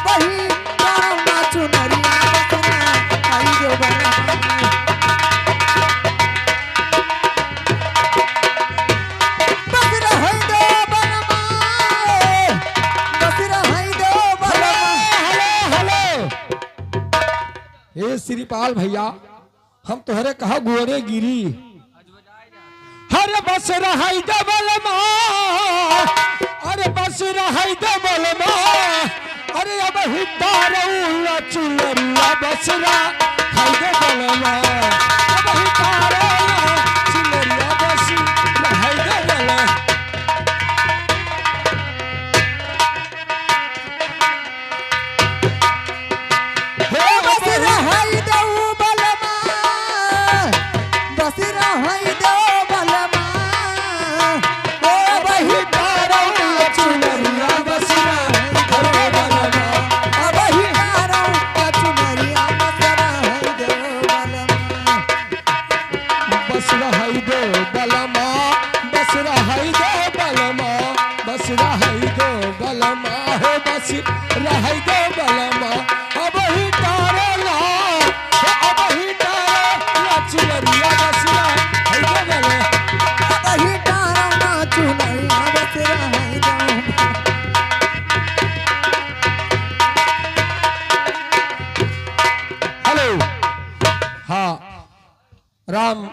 वही तारो ना चुनरिया बसरा हाय दो बलमा बसरा हाय दो बलमा बसरा हाय दो बलमा। हेलो हे श्रीपाल भैया हम तोहरे कहा गुअरे गिरी हरे बस रहाई दे बलमा अरे बस रहाई दे बलमा अरे अब हितारौला चुनरिया बस रहाई दे बलमा अब हितारौला चुनरिया बस रहाई दे बलमा। बसरा हाय दो बलमा बसरा हाय दो बलमा ओ वही तारो चुनरिया बसरा हाय दो बलमा ओ वही तारो चुनरिया बसरा हाय दो बलमा। बस रहाई दे बलमा बस रहाई दे बलमा बस रहाई दे बलमा हो बस रहाई दे बलमा अब ही तारला अब ही तारला चुनरिया बस रहाई दे बलमा। वही तारो चुनरिया बसरा हाय दो हेलो हाँ राम